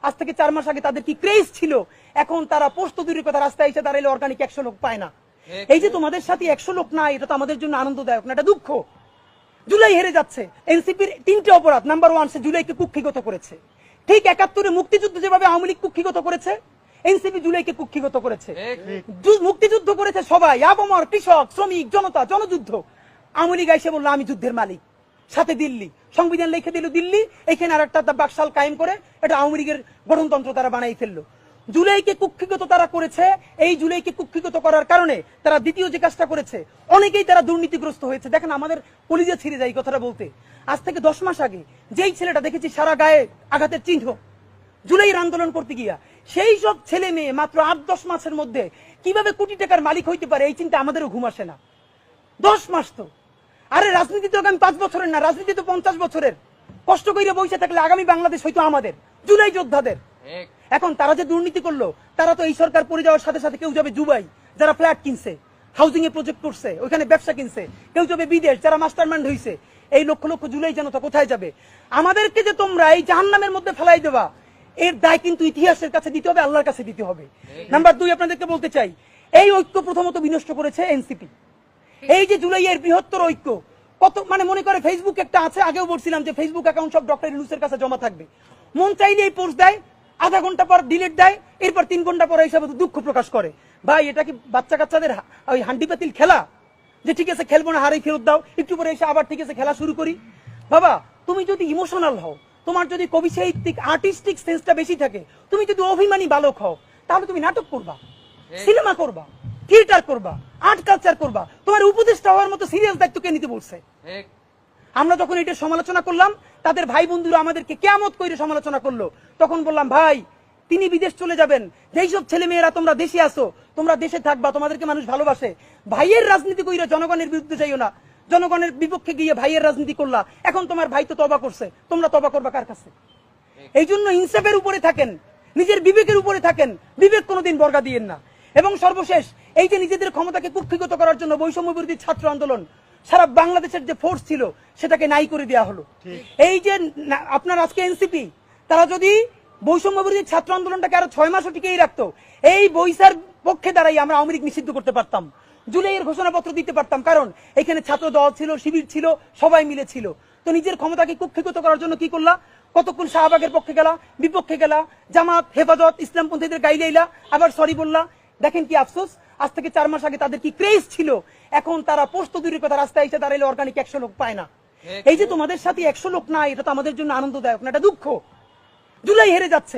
আজ থেকে 4 মাস আগে তাদের কি ক্রেজ ছিল, এখন তারা পোস্ত দূরের কথা রাস্তায় এসে দাঁড়াইলে অর্গানিক 100 লোক পায় না। এই যে তোমাদের সাথে 100 লোক নাই, এটা তো আমাদের জন্য আনন্দদায়ক না, এটা দুঃখ। জুলাই হেরে যাচ্ছে। এনসিপির 3টে অপরাধ। নাম্বার 1, সে জুলাইকে কুক্ষিগত করেছে। ঠিক 71-এ মুক্তিযুদ্ধ যেভাবে আওয়ামী লীগ কুক্ষিগত করেছে, এনসিপি জুলাইকে কুক্ষিগত করেছে। মুক্তিযুদ্ধ করেছে সবাই, আবমর, কৃষক, শ্রমিক, জনতা, জনযুদ্ধ। আওয়ামী লীগ এসে বললো আমি যুদ্ধের মালিক, সাথে দিল্লি সংবিধান লিখে দিল দিল্লি, এখানে আর একটা বাকশাল কায়েম করে এটা আওয়ামী লীগের গঠনতন্ত্র তারা বানাই ফেললো। জুলাইকে কুক্ষিগত তারা করেছে। এই জুলাইকে কুক্ষিগত করার কারণে তারা দ্বিতীয় যে কাজটা করেছে, অনেকেই তারা দুর্নীতিগ্রস্ত হয়েছে। দেখেন আমাদের কলিজা ছিঁড়ে যায় এই কথাটা বলতে। আজ থেকে 10 মাস আগে যেই ছেলেটা দেখেছি সারা গায়ে আঘাতের চিহ্ন, জুলাইয়ের আন্দোলন করতে গিয়া, সেই সব ছেলে মেয়ে মাত্র 8-10 মাসের মধ্যে কিভাবে কোটি টাকার মালিক হইতে পারে, এই চিন্তা আমাদেরও ঘুম আসে না। 10 মাস তো, আরে রাজনীতি তো আগামী 5 বছরের না, রাজনীতি তো 50 বছরের। কষ্ট করে বসে থাকলে আগামী বাংলাদেশ হয়তো আমাদের, জুলাই যোদ্ধাদের। এখন তারা যে দুর্নীতি করলো, তারা তো এই সরকার পড়ে যাওয়ার সাথে সাথে কেউ যাবে দুবাই, যারা ফ্ল্যাট কিনছে, হাউজিং এ প্রজেক্ট করছে, ওইখানে ব্যবসা কিনছে, কেউ যাবে বিদেশ, যারা মাস্টারমাইন্ড হইছে। এই লক্ষ লক্ষ জুলাই জনতা কোথায় যাবে? আমাদেরকে যে তোমরা এই জাহান্নামের মধ্যে ফেলাই দেবা, এর দায় কিন্তু ইতিহাসের কাছে দিতে হবে, আল্লাহর কাছে দিতে হবে। নাম্বার 2, আপনাদেরকে বলতে চাই, এই ঐক্য প্রথমত বিনষ্ট করেছে এনসিপি। এই যে জুলাইয়ের বৃহত্তর ঐক্য, কত মানে মনে করে ফেসবুক একটা আছে, আগেও বলছিলাম যে ফেসবুক অ্যাকাউন্ট সব ডক্টর ইউনূসের কাছে জমা থাকবে। মন চাইলে এই পোস্ট দেয়, আধা ঘন্টা পর ডিলিট দেয়, এরপর 3 ঘন্টা পরে হিসাবে দুঃখ প্রকাশ করে। ভাই এটা কি বাচ্চা কাচ্চাদের ওই হান্ডি পাতিল খেলা, যে ঠিক আছে খেলবো না, হারেই ফেরত দাও, একটু পরে এসে আবার ঠিক আছে খেলা শুরু করি? বাবা তুমি যদি ইমোশনাল হও, তোমার যদি কবি সাহিত্যিক আর্টিস্টিক সেন্সটা বেশি থাকে, তুমি যদি অভিমানী বালক হও, তাহলে তুমি নাটক করবা, সিনেমা করবা, থিয়েটার করবা, আর্ট কালচার করবা। তোমার উপদেষ্টা হওয়ার মতো সিরিয়াস দায়িত্ব কে নিতে বলছে? আমরা যখন এটা সমালোচনা করলাম, তাদের ভাই বন্ধুরা আমাদেরকে কিয়ামত করে সমালোচনা করলো। তখন বললাম ভাই তিনি বিদেশ চলে যাবেন, যেই সব ছেলে মেয়েরা তোমরা দেশে আসো, তোমরা দেশে থাকবা, তোমাদেরকে মানুষ ভালোবাসে। ভাইয়ের রাজনীতি কইরা জনগণের বিরুদ্ধে যাইও না, জনগণের বিপক্ষে গিয়ে ভাইয়ের রাজনীতি করলা। এখন তোমার ভাই তো তওবা করছে, তোমরা তওবা করবা কার কাছে? এই জন্য ইনসাফের উপরে থাকেন, নিজের বিবেকের উপরে থাকেন, বিবেক কোনোদিন বর্গা দিয়েন না। এবং সর্বশেষ, এই যে নিজেদের ক্ষমতাকে কুক্ষিগত করার জন্য বৈষম্য বিরোধী ছাত্র আন্দোলন, সারা বাংলাদেশের যে ফোর্স ছিল সেটাকে নাই করে দেওয়া হলো। এই যে আপনার আজকে এনসিপি, তারা যদি বৈষম্য বিরোধী ছাত্র আন্দোলনটাকে আরো 6 মাসও টিকেই রাখতো, এই বৈশার পক্ষে দাঁড়াই আমরা আওয়ামী লীগ নিষিদ্ধ করতে পারতাম, জুলাইয়ের ঘোষণাপত্র দিতে পারতাম। কারণ এখানে ছাত্র দল ছিল, শিবির ছিল, সবাই মিলে ছিল। তো নিজের ক্ষমতাকে কুক্ষিগত করার জন্য কি করলা? কতক্ষণ শাহবাগের পক্ষে গেলা, বিপক্ষে গেলা, জামাত, হেফাজত, ইসলামপন্থীদের গাইলাইলা, আবার সরি বললা। দেখেন কি আফসোস, আজ থেকে 4 মাস আগে তাদের কি ক্রেজ ছিল, এখন তারা পোস্ত দূরের কথা রাস্তায় এসে দাঁড়াইলে অর্গানিক 100 লোক পায় না। এই যে তোমাদের সাথে 100 লোক নাই, এটা তো আমাদের জন্য আনন্দদায়ক না, এটা দুঃখ। জুলাই হেরে যাচ্ছে।